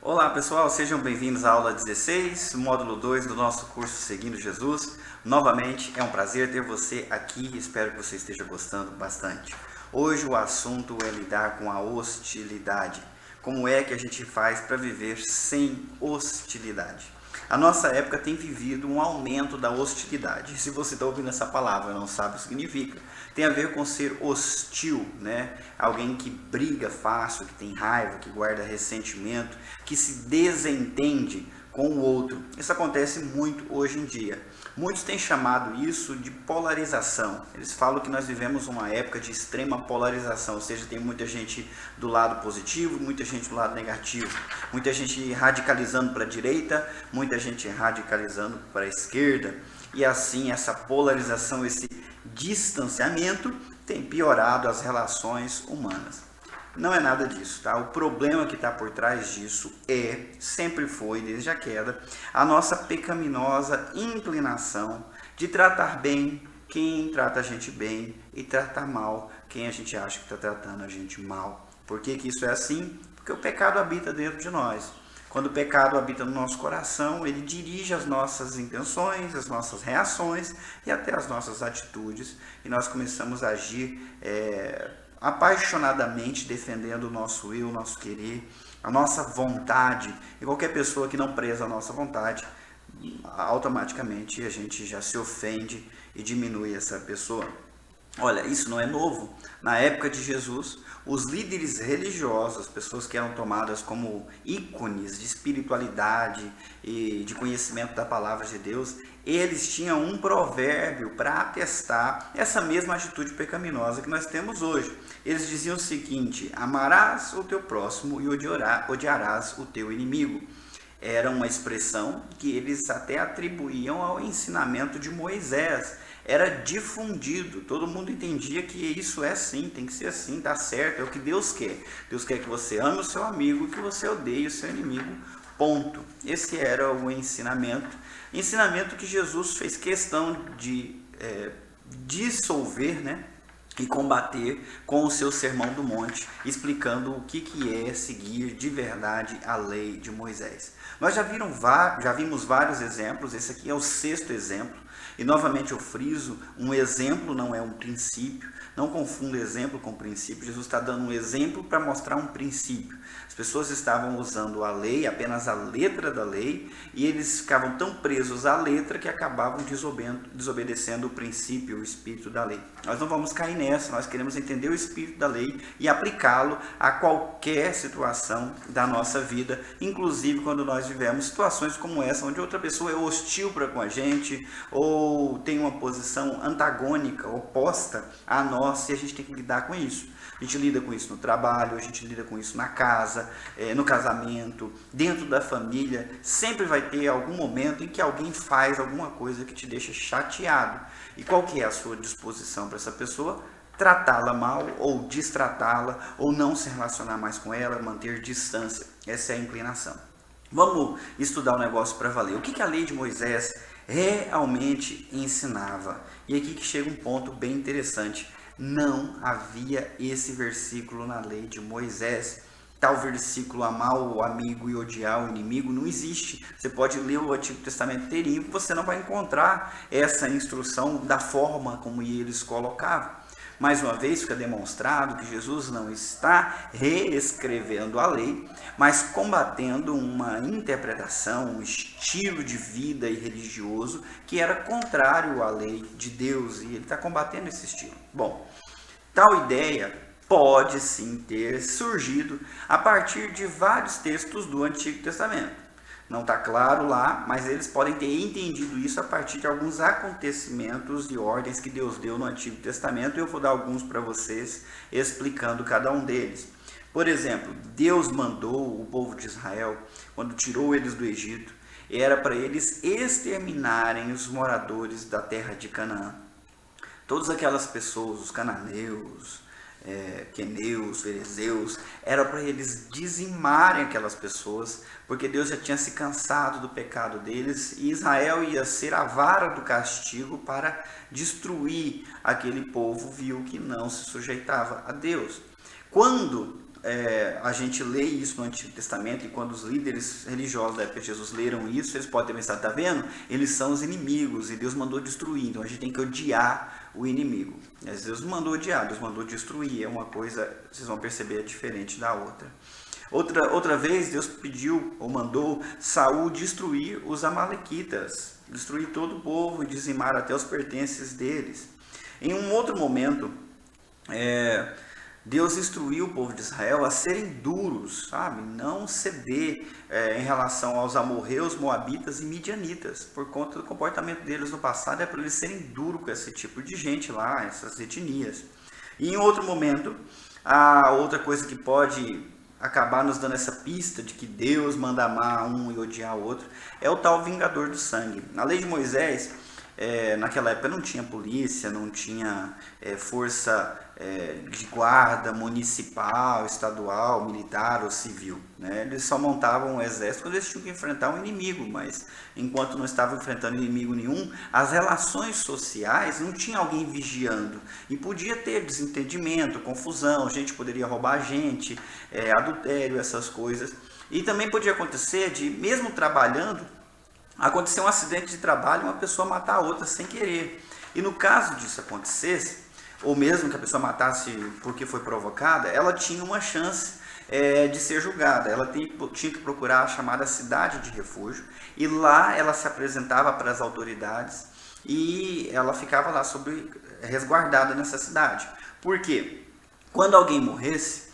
Olá pessoal, sejam bem-vindos à aula 16, módulo 2 do nosso curso Seguindo Jesus. Novamente, é um prazer ter você aqui, espero que você esteja gostando bastante. Hoje o assunto é lidar com a hostilidade. Como é que a gente faz para viver sem hostilidade? A nossa época tem vivido um aumento da hostilidade. Se você está ouvindo essa palavra e não sabe o que significa, tem a ver com ser hostil, né? Alguém que briga fácil, que tem raiva, que guarda ressentimento, que se desentende com o outro. Isso acontece muito hoje em dia. Muitos têm chamado isso de polarização. Eles falam que nós vivemos uma época de extrema polarização, ou seja, tem muita gente do lado positivo, muita gente do lado negativo, muita gente radicalizando para a direita, muita gente radicalizando para a esquerda, e assim essa polarização, esse distanciamento tem piorado as relações humanas. Não é nada disso, tá? O problema que está por trás disso sempre foi, desde a queda, a nossa pecaminosa inclinação de tratar bem quem trata a gente bem e tratar mal quem a gente acha que está tratando a gente mal. Por que que isso é assim? Porque o pecado habita dentro de nós. Quando o pecado habita no nosso coração, ele dirige as nossas intenções, as nossas reações e até as nossas atitudes, e nós começamos a agir apaixonadamente defendendo o nosso eu, o nosso querer, a nossa vontade. E qualquer pessoa que não preza a nossa vontade, automaticamente a gente já se ofende e diminui essa pessoa. Olha, isso não é novo. Na época de Jesus, os líderes religiosos, as pessoas que eram tomadas como ícones de espiritualidade e de conhecimento da palavra de Deus, eles tinham um provérbio para atestar essa mesma atitude pecaminosa que nós temos hoje. Eles diziam o seguinte: amarás o teu próximo e odiarás o teu inimigo. Era uma expressão que eles até atribuíam ao ensinamento de Moisés. Era difundido, todo mundo entendia que isso é assim, tem que ser assim, tá certo, é o que Deus quer. Deus quer que você ame o seu amigo, que você odeie o seu inimigo, ponto. Esse era o ensinamento que Jesus fez questão de dissolver, né? E combater com o seu Sermão do Monte, explicando o que é seguir de verdade a lei de Moisés. Nós já vimos vários exemplos, esse aqui é o 6º exemplo, e novamente eu friso, um exemplo não é um princípio, não confunda exemplo com princípio. Jesus está dando um exemplo para mostrar um princípio. As pessoas estavam usando a lei, apenas a letra da lei, e eles ficavam tão presos à letra que acabavam desobedecendo o princípio, o espírito da lei. Nós não vamos cair nessa, nós queremos entender o espírito da lei e aplicá-lo a qualquer situação da nossa vida, inclusive quando nós vivemos situações como essa, onde outra pessoa é hostil para com a gente, ou tem uma posição antagônica, oposta a nós, e a gente tem que lidar com isso. A gente lida com isso no trabalho, a gente lida com isso na casa, no casamento, dentro da família. Sempre vai ter algum momento em que alguém faz alguma coisa que te deixa chateado. E qual que é a sua disposição para essa pessoa? Tratá-la mal, ou destratá-la, ou não se relacionar mais com ela, manter distância. Essa é a inclinação. Vamos estudar o negócio para valer. O que a lei de Moisés realmente ensinava? E aqui que chega um ponto bem interessante. Não havia esse versículo na lei de Moisés. Tal versículo, amar o amigo e odiar o inimigo, não existe. Você pode ler o Antigo Testamento inteirinho, você não vai encontrar essa instrução da forma como eles colocavam. Mais uma vez fica demonstrado que Jesus não está reescrevendo a lei, mas combatendo uma interpretação, um estilo de vida e religioso que era contrário à lei de Deus, e ele está combatendo esse estilo. Bom, tal ideia pode sim ter surgido a partir de vários textos do Antigo Testamento. Não está claro lá, mas eles podem ter entendido isso a partir de alguns acontecimentos e ordens que Deus deu no Antigo Testamento, e eu vou dar alguns para vocês, explicando cada um deles. Por exemplo, Deus mandou o povo de Israel, quando tirou eles do Egito, era para eles exterminarem os moradores da terra de Canaã. Todas aquelas pessoas, os cananeus, queneus, ferezeus, era para eles dizimarem aquelas pessoas, porque Deus já tinha se cansado do pecado deles, e Israel ia ser a vara do castigo para destruir aquele povo vil que não se sujeitava a Deus. Quando a gente lê isso no Antigo Testamento, e quando os líderes religiosos da época de Jesus leram isso, eles podem ter pensado, tá vendo? Eles são os inimigos e Deus mandou destruir, então a gente tem que odiar o inimigo. Mas Deus não mandou odiar, Deus mandou destruir, é uma coisa, vocês vão perceber, diferente da outra. Outra vez Deus pediu ou mandou Saul destruir os amalequitas, destruir todo o povo e dizimar até os pertences deles. Em um outro momento, Deus instruiu o povo de Israel a serem duros, sabe? Não ceder em relação aos amorreus, moabitas e midianitas, por conta do comportamento deles no passado, é para eles serem duros com esse tipo de gente lá, essas etnias. E em outro momento, a outra coisa que pode acabar nos dando essa pista de que Deus manda amar um e odiar o outro, é o tal vingador do sangue. Na lei de Moisés, naquela época não tinha polícia, não tinha força de guarda municipal, estadual, militar ou civil, né? Eles só montavam um exército quando eles tinham que enfrentar um inimigo, mas enquanto não estavam enfrentando inimigo nenhum, as relações sociais não tinha alguém vigiando, e podia ter desentendimento, confusão, gente poderia roubar gente, adultério, essas coisas. E também podia acontecer de, mesmo trabalhando, acontecer um acidente de trabalho e uma pessoa matar a outra sem querer. E no caso disso acontecesse, ou mesmo que a pessoa matasse porque foi provocada, ela tinha uma chance de ser julgada. Ela tinha que procurar a chamada cidade de refúgio, e lá ela se apresentava para as autoridades e ela ficava lá resguardada nessa cidade. Por quê? Quando alguém morresse,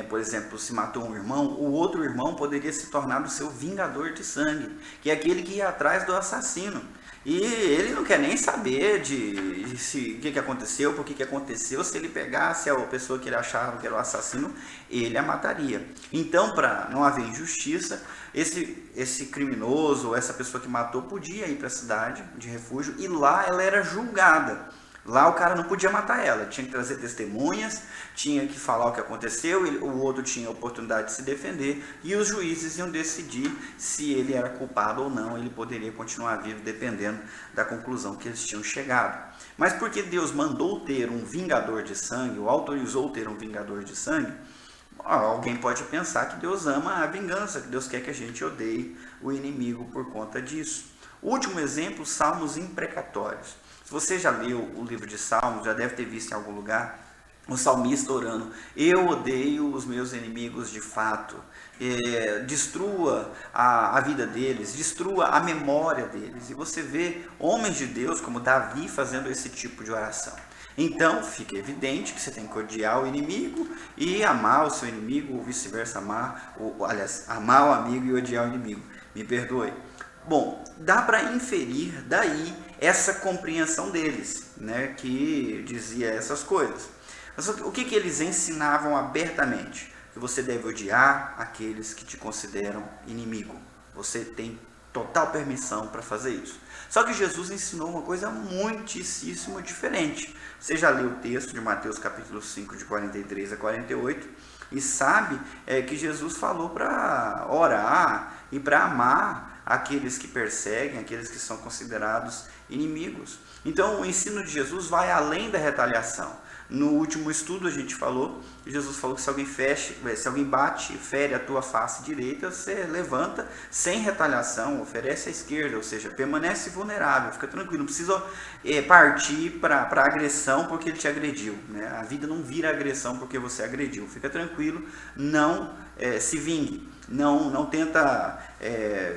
por exemplo, se matou um irmão, o outro irmão poderia se tornar o seu vingador de sangue, que é aquele que ia atrás do assassino. E ele não quer nem saber o que aconteceu, por que aconteceu. Se ele pegasse a pessoa que ele achava que era o assassino, ele a mataria. Então, para não haver injustiça, esse criminoso, essa pessoa que matou, podia ir para a cidade de refúgio, e lá ela era julgada. Lá o cara não podia matar ela, tinha que trazer testemunhas, tinha que falar o que aconteceu, o outro tinha a oportunidade de se defender, e os juízes iam decidir se ele era culpado ou não. Ele poderia continuar vivo dependendo da conclusão que eles tinham chegado. Mas porque Deus mandou ter um vingador de sangue, ou autorizou ter um vingador de sangue, alguém pode pensar que Deus ama a vingança, que Deus quer que a gente odeie o inimigo por conta disso. O último exemplo, salmos imprecatórios. Se você já leu o livro de Salmos, já deve ter visto em algum lugar o salmista orando: eu odeio os meus inimigos de fato, destrua a vida deles, destrua a memória deles. E você vê homens de Deus como Davi fazendo esse tipo de oração. Então fica evidente que você tem que odiar o inimigo e amar o seu inimigo, ou vice-versa, amar o amigo e odiar o inimigo. Me perdoe. Bom, dá para inferir daí essa compreensão deles, né, que dizia essas coisas. Mas o que eles ensinavam abertamente? Que você deve odiar aqueles que te consideram inimigo. Você tem total permissão para fazer isso. Só que Jesus ensinou uma coisa muitíssimo diferente. Você já leu o texto de Mateus capítulo 5, de 43 a 48, e sabe que Jesus falou para orar e para amar aqueles que perseguem, aqueles que são considerados inimigos. Então o ensino de Jesus vai além da retaliação. No último estudo a gente falou, Jesus falou que se alguém bate e fere a tua face direita, você levanta sem retaliação, oferece a esquerda, ou seja, permanece vulnerável, fica tranquilo, não precisa partir para agressão porque ele te agrediu, né? A vida não vira agressão porque você agrediu, fica tranquilo, não se vingue, não tenta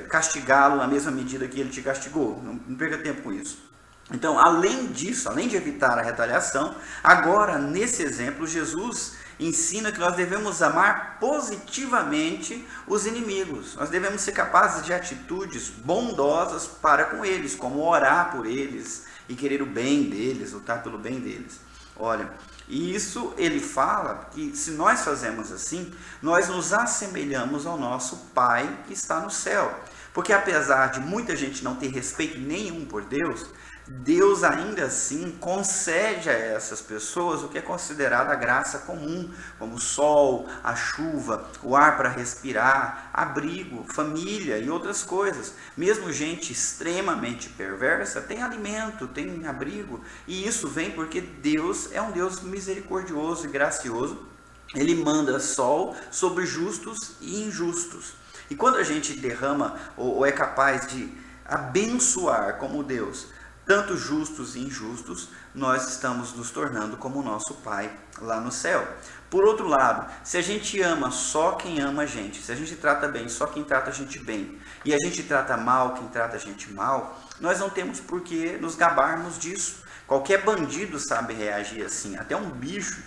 castigá-lo na mesma medida que ele te castigou, não perca tempo com isso. Então, além disso, além de evitar a retaliação, agora, nesse exemplo, Jesus ensina que nós devemos amar positivamente os inimigos. Nós devemos ser capazes de atitudes bondosas para com eles, como orar por eles e querer o bem deles, lutar pelo bem deles. Olha, e isso ele fala que se nós fazemos assim, nós nos assemelhamos ao nosso Pai que está no céu. Porque apesar de muita gente não ter respeito nenhum por Deus, Deus ainda assim concede a essas pessoas o que é considerado a graça comum, como o sol, a chuva, o ar para respirar, abrigo, família e outras coisas. Mesmo gente extremamente perversa tem alimento, tem abrigo, e isso vem porque Deus é um Deus misericordioso e gracioso, Ele manda sol sobre justos e injustos. E quando a gente derrama ou é capaz de abençoar como Deus, tanto justos e injustos, nós estamos nos tornando como o nosso Pai lá no céu. Por outro lado, se a gente ama só quem ama a gente, se a gente trata bem só quem trata a gente bem, e a gente trata mal quem trata a gente mal, nós não temos por que nos gabarmos disso. Qualquer bandido sabe reagir assim, até um bicho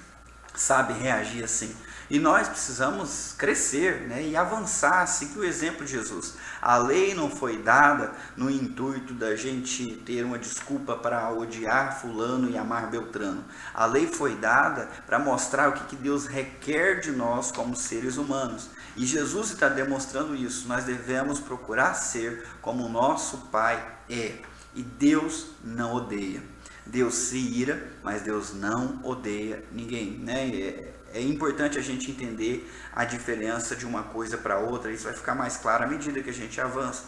sabe reagir assim. E nós precisamos crescer, né, e avançar, seguir o exemplo de Jesus. A lei não foi dada no intuito da gente ter uma desculpa para odiar fulano e amar Beltrano. A lei foi dada para mostrar o que Deus requer de nós como seres humanos. E Jesus está demonstrando isso. Nós devemos procurar ser como o nosso Pai é. E Deus não odeia. Deus se ira, mas Deus não odeia ninguém, né? É importante a gente entender a diferença de uma coisa para outra. Isso vai ficar mais claro à medida que a gente avança.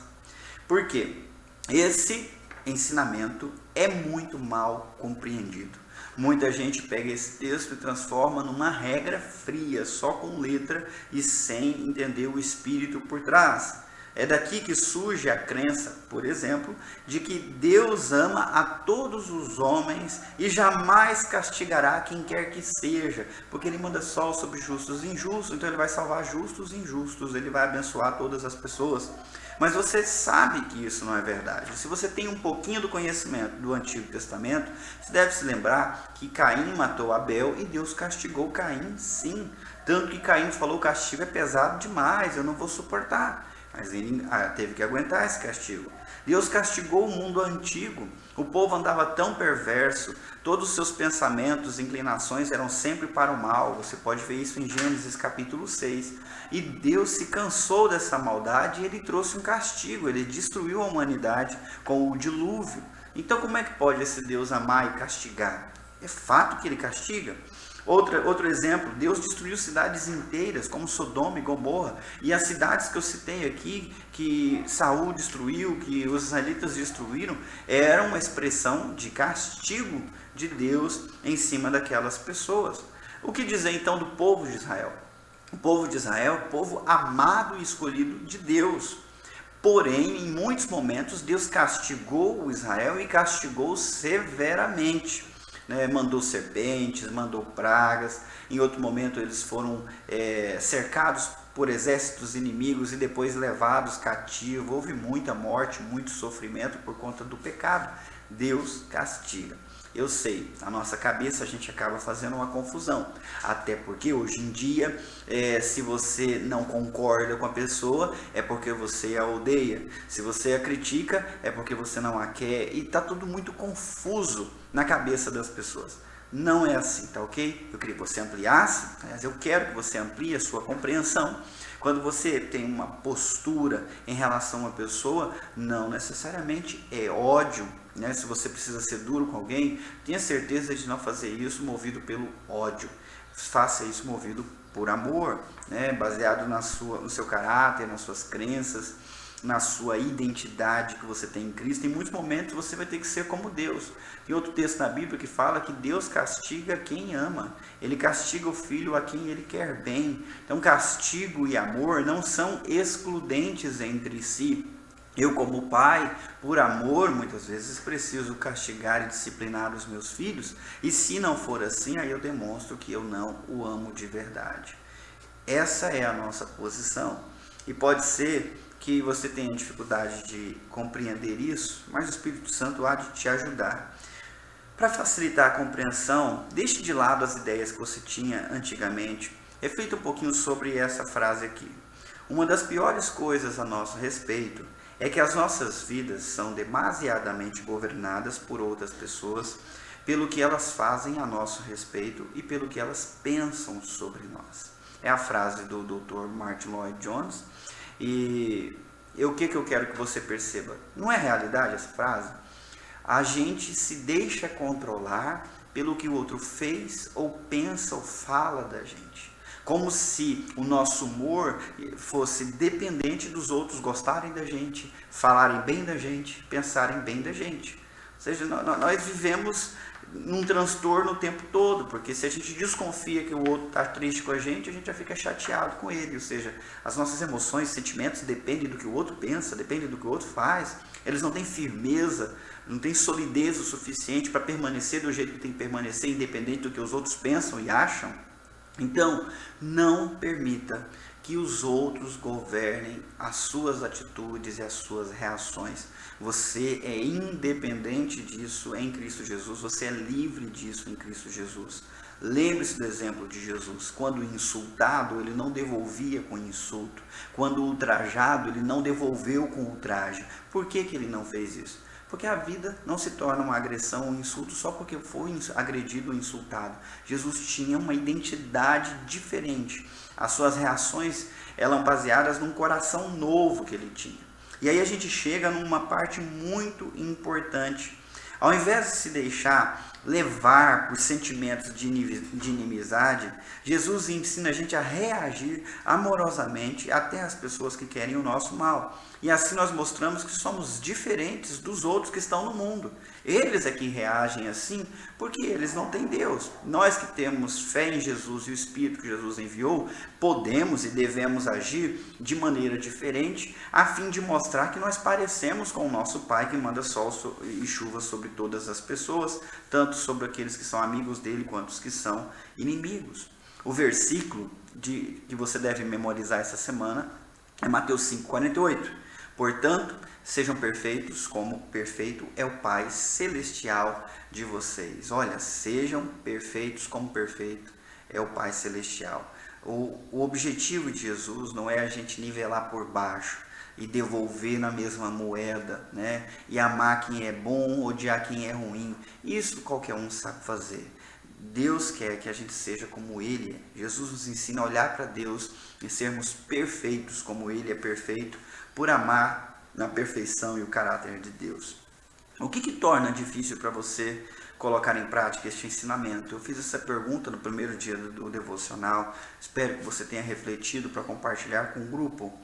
Por quê? Esse ensinamento é muito mal compreendido. Muita gente pega esse texto e transforma numa regra fria, só com letra e sem entender o espírito por trás. É daqui que surge a crença, por exemplo, de que Deus ama a todos os homens e jamais castigará quem quer que seja, porque Ele manda sol sobre justos e injustos, então Ele vai salvar justos e injustos, Ele vai abençoar todas as pessoas. Mas você sabe que isso não é verdade. Se você tem um pouquinho do conhecimento do Antigo Testamento, você deve se lembrar que Caim matou Abel e Deus castigou Caim, sim. Tanto que Caim falou: o castigo é pesado demais, eu não vou suportar. Mas ele teve que aguentar esse castigo. Deus castigou o mundo antigo. O povo andava tão perverso. Todos os seus pensamentos e inclinações eram sempre para o mal. Você pode ver isso em Gênesis capítulo 6. E Deus se cansou dessa maldade e Ele trouxe um castigo. Ele destruiu a humanidade com o dilúvio. Então como é que pode esse Deus amar e castigar? É fato que Ele castiga. Outro exemplo, Deus destruiu cidades inteiras, como Sodoma e Gomorra, e as cidades que eu citei aqui, que Saul destruiu, que os israelitas destruíram, eram uma expressão de castigo de Deus em cima daquelas pessoas. O que dizer então do povo de Israel? O povo de Israel é o povo amado e escolhido de Deus. Porém, em muitos momentos, Deus castigou o Israel e castigou severamente. Mandou serpentes, mandou pragas. Em outro momento eles foram cercados por exércitos inimigos e depois levados cativos. Houve muita morte, muito sofrimento por conta do pecado. Deus castiga. Eu sei, na nossa cabeça a gente acaba fazendo uma confusão, até porque hoje em dia, se você não concorda com a pessoa, é porque você a odeia. Se você a critica, é porque você não a quer, e está tudo muito confuso na cabeça das pessoas. Não é assim, tá ok? Eu queria que você ampliasse, aliás, eu quero que você amplie a sua compreensão. Quando você tem uma postura em relação a uma pessoa, não necessariamente é ódio, né? Se você precisa ser duro com alguém, tenha certeza de não fazer isso movido pelo ódio. Faça isso movido por amor, né? Baseado no seu caráter, nas suas crenças, na sua identidade que você tem em Cristo. Em muitos momentos você vai ter que ser como Deus. Tem outro texto na Bíblia que fala que Deus castiga quem ama. Ele castiga o filho a quem Ele quer bem. Então castigo e amor não são excludentes entre si. Eu, como pai, por amor, muitas vezes preciso castigar e disciplinar os meus filhos. E se não for assim, aí eu demonstro que eu não o amo de verdade. Essa é a nossa posição. E pode ser que você tenha dificuldade de compreender isso, mas o Espírito Santo há de te ajudar. Para facilitar a compreensão, deixe de lado as ideias que você tinha antigamente. Reflita um pouquinho sobre essa frase aqui. Uma das piores coisas a nosso respeito é que as nossas vidas são demasiadamente governadas por outras pessoas, pelo que elas fazem a nosso respeito e pelo que elas pensam sobre nós. É a frase do Dr. Martin Lloyd Jones. E o que eu quero que você perceba? Não é realidade essa frase? A gente se deixa controlar pelo que o outro fez ou pensa ou fala da gente. Como se o nosso humor fosse dependente dos outros gostarem da gente, falarem bem da gente, pensarem bem da gente. Ou seja, nós vivemos num transtorno o tempo todo, porque se a gente desconfia que o outro está triste com a gente já fica chateado com ele, ou seja, as nossas emoções, sentimentos dependem do que o outro pensa, dependem do que o outro faz, eles não têm firmeza, não têm solidez o suficiente para permanecer do jeito que tem que permanecer, independente do que os outros pensam e acham. Então, não permita que os outros governem as suas atitudes e as suas reações. Você é independente disso em Cristo Jesus, você é livre disso em Cristo Jesus. Lembre-se do exemplo de Jesus. Quando insultado, ele não devolvia com insulto. Quando ultrajado, ele não devolveu com ultraje. Por que ele não fez isso? Porque a vida não se torna uma agressão ou um insulto só porque foi agredido ou insultado. Jesus tinha uma identidade diferente. As suas reações eram baseadas num coração novo que ele tinha. E aí a gente chega numa parte muito importante. Ao invés de se deixar levar por sentimentos de inimizade, Jesus ensina a gente a reagir amorosamente até as pessoas que querem o nosso mal. E assim nós mostramos que somos diferentes dos outros que estão no mundo. Eles é que reagem assim porque eles não têm Deus. Nós que temos fé em Jesus e o Espírito que Jesus enviou, podemos e devemos agir de maneira diferente a fim de mostrar que nós parecemos com o nosso Pai que manda sol e chuva sobre todas as pessoas, tanto sobre aqueles que são amigos dele quanto os que são inimigos. O versículo que você deve memorizar essa semana é Mateus 5,48. Portanto, sejam perfeitos como perfeito é o Pai Celestial de vocês. Olha, sejam perfeitos como perfeito é o Pai Celestial. O objetivo de Jesus não é a gente nivelar por baixo e devolver na mesma moeda, né? E amar quem é bom, odiar quem é ruim. Isso qualquer um sabe fazer. Deus quer que a gente seja como Ele é. Jesus nos ensina a olhar para Deus e sermos perfeitos como Ele é perfeito, por amar na perfeição e o caráter de Deus. O que torna difícil para você colocar em prática este ensinamento? Eu fiz essa pergunta no primeiro dia do devocional, espero que você tenha refletido para compartilhar com o grupo.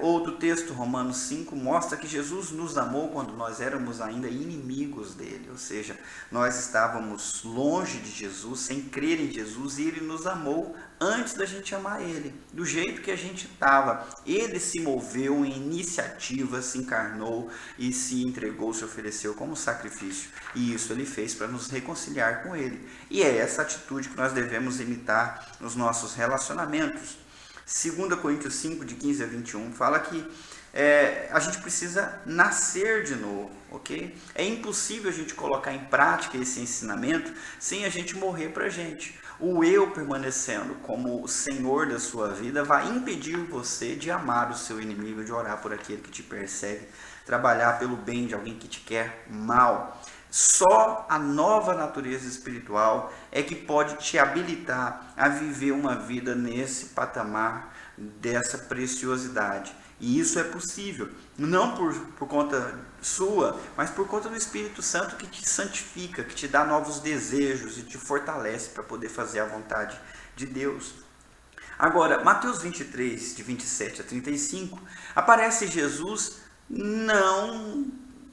Outro texto, Romanos 5, mostra que Jesus nos amou quando nós éramos ainda inimigos dele, ou seja, nós estávamos longe de Jesus, sem crer em Jesus, e ele nos amou antes da gente amar ele, do jeito que a gente estava. Ele se moveu em iniciativa, se encarnou e se entregou, se ofereceu como sacrifício, e isso ele fez para nos reconciliar com ele, e é essa atitude que nós devemos imitar nos nossos relacionamentos. 2 Coríntios 5, de 15 a 21, fala que a gente precisa nascer de novo, ok? É impossível a gente colocar em prática esse ensinamento sem a gente morrer para a gente. O eu permanecendo como o Senhor da sua vida vai impedir você de amar o seu inimigo, de orar por aquele que te persegue, trabalhar pelo bem de alguém que te quer mal. Só a nova natureza espiritual é que pode te habilitar a viver uma vida nesse patamar dessa preciosidade. E isso é possível, não por conta sua, mas por conta do Espírito Santo que te santifica, que te dá novos desejos e te fortalece para poder fazer a vontade de Deus. Agora, Mateus 23, de 27 a 35, aparece Jesus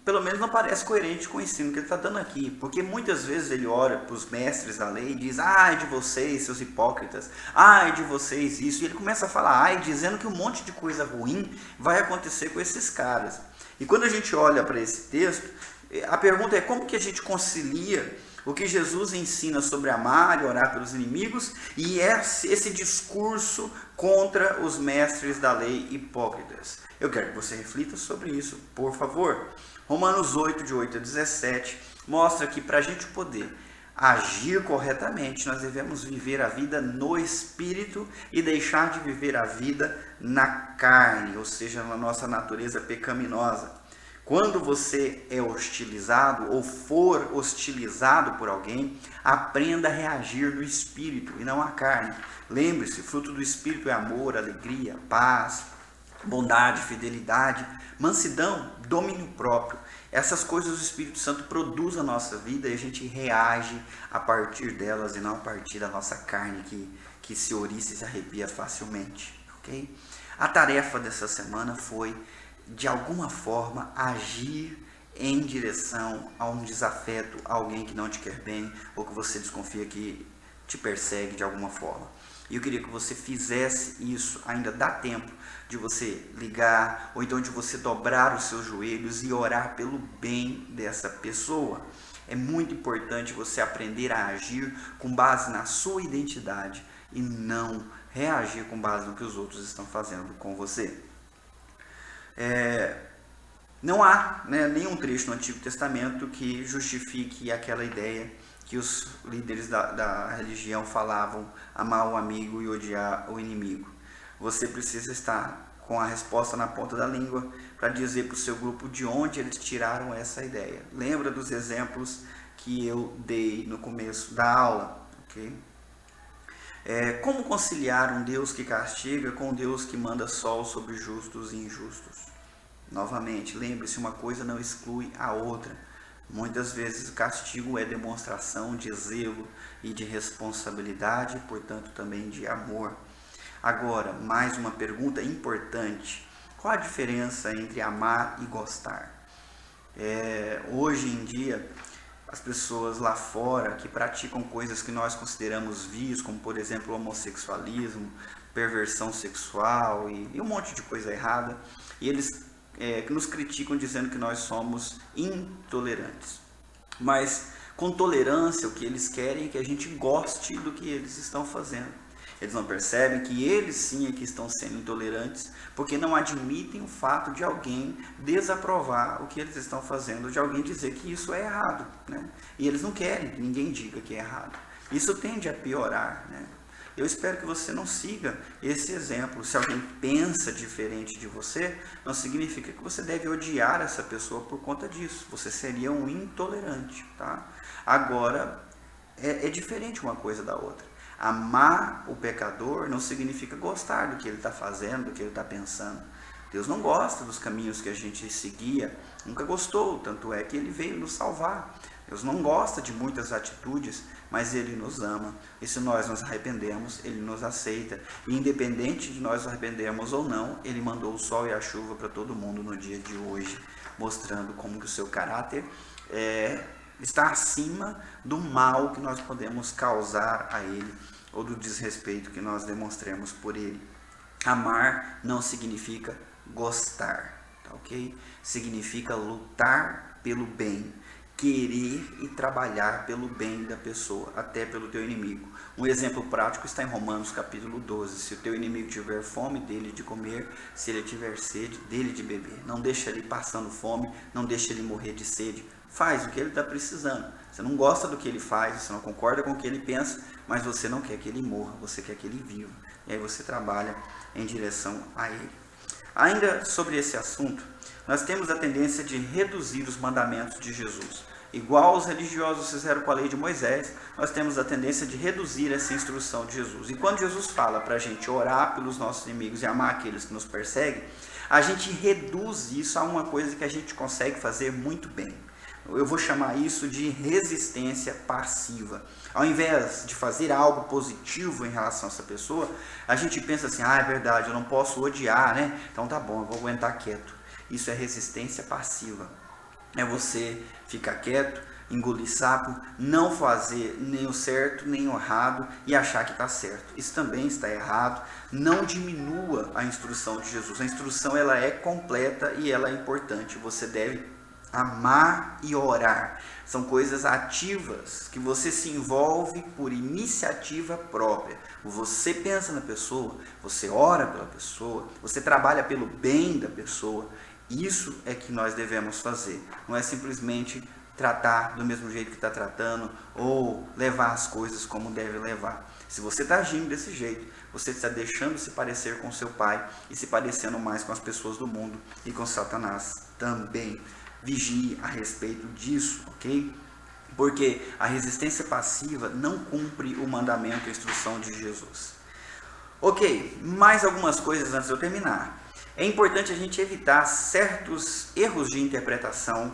pelo menos não parece coerente com o ensino que ele está dando aqui, porque muitas vezes ele ora para os mestres da lei e diz, ai de vocês, seus hipócritas, ai de vocês isso, e ele começa a falar ai, dizendo que um monte de coisa ruim vai acontecer com esses caras. E quando a gente olha para esse texto, a pergunta é como que a gente concilia o que Jesus ensina sobre amar e orar pelos inimigos e esse discurso contra os mestres da lei hipócritas. Eu quero que você reflita sobre isso, por favor. Romanos 8, de 8 a 17, mostra que para a gente poder agir corretamente, nós devemos viver a vida no Espírito e deixar de viver a vida na carne, ou seja, na nossa natureza pecaminosa. Quando você é hostilizado ou for hostilizado por alguém, aprenda a reagir no Espírito e não à carne. Lembre-se, fruto do Espírito é amor, alegria, paz, bondade, fidelidade, mansidão, domínio próprio. Essas coisas o Espírito Santo produz na nossa vida e a gente reage a partir delas e não a partir da nossa carne que se oriça e se arrepia facilmente. A tarefa dessa semana foi, de alguma forma, agir em direção a um desafeto, a alguém que não te quer bem, ou que você desconfia que te persegue de alguma forma. E eu queria que você fizesse isso, ainda dá tempo de você ligar, ou então de você dobrar os seus joelhos e orar pelo bem dessa pessoa. É muito importante você aprender a agir com base na sua identidade e não reagir com base no que os outros estão fazendo com você. Não há nenhum trecho no Antigo Testamento que justifique aquela ideia que os líderes da religião falavam: amar o amigo e odiar o inimigo. Você precisa estar com a resposta na ponta da língua para dizer para o seu grupo de onde eles tiraram essa ideia. Lembra dos exemplos que eu dei no começo da aula, ok? Como conciliar um Deus que castiga com um Deus que manda sol sobre justos e injustos? Novamente, lembre-se, uma coisa não exclui a outra. Muitas vezes o castigo é demonstração de zelo e de responsabilidade, portanto também de amor. Agora, mais uma pergunta importante: qual a diferença entre amar e gostar? Hoje em dia, as pessoas lá fora que praticam coisas que nós consideramos vias, como por exemplo o homossexualismo, perversão sexual e um monte de coisa errada, e eles que nos criticam dizendo que nós somos intolerantes. Mas com tolerância o que eles querem é que a gente goste do que eles estão fazendo. Eles não percebem que eles sim é que estão sendo intolerantes, porque não admitem o fato de alguém desaprovar o que eles estão fazendo, de alguém dizer que isso é errado, né? E eles não querem que ninguém diga que é errado. Isso tende a piorar, né? Eu espero que você não siga esse exemplo. Se alguém pensa diferente de você, não significa que você deve odiar essa pessoa por conta disso. Você seria um intolerante, tá? Agora, é diferente uma coisa da outra. Amar o pecador não significa gostar do que ele está fazendo, do que ele está pensando. Deus não gosta dos caminhos que a gente seguia, nunca gostou, tanto é que ele veio nos salvar. Deus não gosta de muitas atitudes, mas Ele nos ama. E se nós nos arrependemos, Ele nos aceita. E independente de nós nos arrependermos ou não, Ele mandou o sol e a chuva para todo mundo no dia de hoje, mostrando como que o seu caráter está acima do mal que nós podemos causar a Ele, ou do desrespeito que nós demonstremos por Ele. Amar não significa gostar, tá ok? Significa lutar pelo bem, querer e trabalhar pelo bem da pessoa, até pelo teu inimigo. Um exemplo prático está em Romanos capítulo 12. Se o teu inimigo tiver fome, dele de comer; se ele tiver sede, dele de beber. Não deixa ele passando fome, não deixa ele morrer de sede. Faz o que ele está precisando. Você não gosta do que ele faz, você não concorda com o que ele pensa, mas você não quer que ele morra, você quer que ele viva. E aí você trabalha em direção a ele. Ainda sobre esse assunto, nós temos a tendência de reduzir os mandamentos de Jesus. Igual os religiosos fizeram com a lei de Moisés, nós temos a tendência de reduzir essa instrução de Jesus. E quando Jesus fala para a gente orar pelos nossos inimigos e amar aqueles que nos perseguem, a gente reduz isso a uma coisa que a gente consegue fazer muito bem. Eu vou chamar isso de resistência passiva. Ao invés de fazer algo positivo em relação a essa pessoa, a gente pensa assim: é verdade, eu não posso odiar, né? Então tá bom, eu vou aguentar quieto. Isso é resistência passiva. É você ficar quieto, engolir sapo, não fazer nem o certo nem o errado e achar que está certo. Isso também está errado. Não diminua a instrução de Jesus. A instrução ela é completa e ela é importante. Você deve amar e orar. São coisas ativas que você se envolve por iniciativa própria. Você pensa na pessoa, você ora pela pessoa, você trabalha pelo bem da pessoa. Isso é que nós devemos fazer. Não é simplesmente tratar do mesmo jeito que está tratando ou levar as coisas como deve levar. Se você está agindo desse jeito, você está deixando se parecer com seu pai e se parecendo mais com as pessoas do mundo e com Satanás também. Vigie a respeito disso, ok? Porque a resistência passiva não cumpre o mandamento e a instrução de Jesus. Ok, mais algumas coisas antes de eu terminar. É importante a gente evitar certos erros de interpretação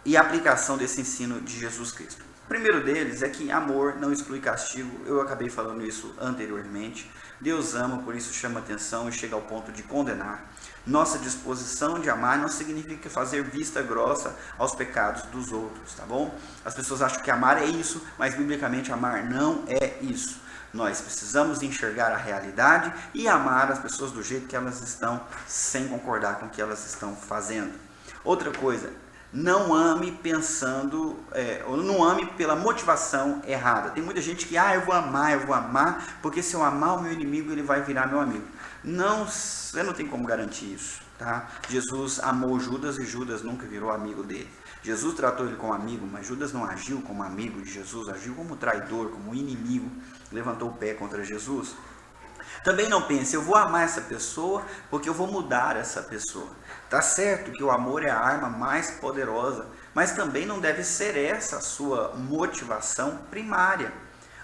e aplicação desse ensino de Jesus Cristo. O primeiro deles é que amor não exclui castigo. Eu acabei falando isso anteriormente. Deus ama, por isso chama atenção e chega ao ponto de condenar. Nossa disposição de amar não significa fazer vista grossa aos pecados dos outros, tá bom? As pessoas acham que amar é isso, mas biblicamente amar não é isso. Nós precisamos enxergar a realidade e amar as pessoas do jeito que elas estão, sem concordar com o que elas estão fazendo. Outra coisa, não ame pensando, ou não ame pela motivação errada. Tem muita gente que, eu vou amar, porque se eu amar o meu inimigo, ele vai virar meu amigo. Não, você não tem como garantir isso, tá? Jesus amou Judas e Judas nunca virou amigo dele. Jesus tratou ele como amigo, mas Judas não agiu como amigo de Jesus, agiu como traidor, como inimigo, levantou o pé contra Jesus. Também não pense, eu vou amar essa pessoa porque eu vou mudar essa pessoa. Tá certo que o amor é a arma mais poderosa, mas também não deve ser essa a sua motivação primária.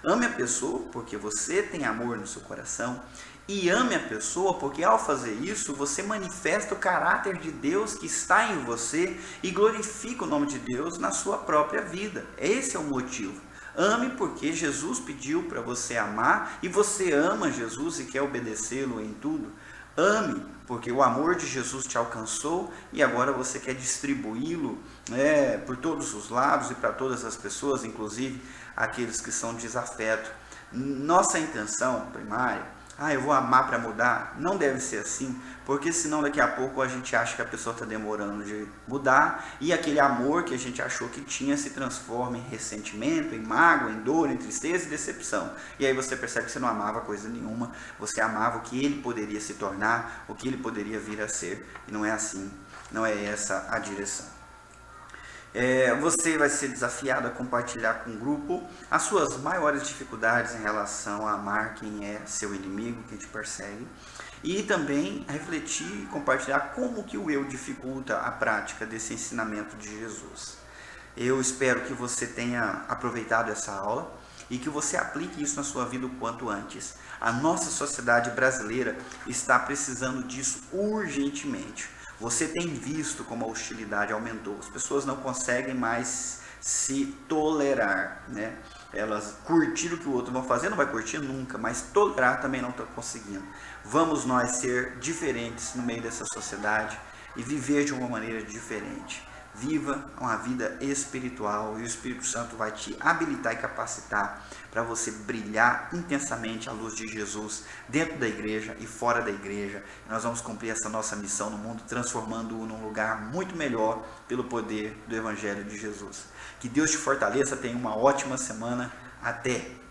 Ame a pessoa porque você tem amor no seu coração e ame a pessoa porque ao fazer isso você manifesta o caráter de Deus que está em você e glorifica o nome de Deus na sua própria vida. Esse é o motivo. Ame porque Jesus pediu para você amar e você ama Jesus e quer obedecê-lo em tudo. Ame porque o amor de Jesus te alcançou e agora você quer distribuí-lo por todos os lados e para todas as pessoas, inclusive aqueles que são desafeto. Nossa intenção primária, eu vou amar para mudar, não deve ser assim, porque senão daqui a pouco a gente acha que a pessoa está demorando de mudar e aquele amor que a gente achou que tinha se transforma em ressentimento, em mágoa, em dor, em tristeza e decepção. E aí você percebe que você não amava coisa nenhuma, você amava o que ele poderia se tornar, o que ele poderia vir a ser, e não é assim, não é essa a direção. Você vai ser desafiado a compartilhar com o grupo as suas maiores dificuldades em relação a amar quem é seu inimigo, quem te persegue, e também refletir e compartilhar como que o eu dificulta a prática desse ensinamento de Jesus. Eu espero que você tenha aproveitado essa aula e que você aplique isso na sua vida o quanto antes. A nossa sociedade brasileira está precisando disso urgentemente. Você tem visto como a hostilidade aumentou. As pessoas não conseguem mais se tolerar, né? Elas curtir o que o outro vai fazer, não vai curtir nunca, mas tolerar também não está conseguindo. Vamos nós ser diferentes no meio dessa sociedade e viver de uma maneira diferente. Viva uma vida espiritual e o Espírito Santo vai te habilitar e capacitar para você brilhar intensamente a luz de Jesus dentro da igreja e fora da igreja. Nós vamos cumprir essa nossa missão no mundo, transformando-o num lugar muito melhor pelo poder do Evangelho de Jesus. Que Deus te fortaleça, tenha uma ótima semana. Até!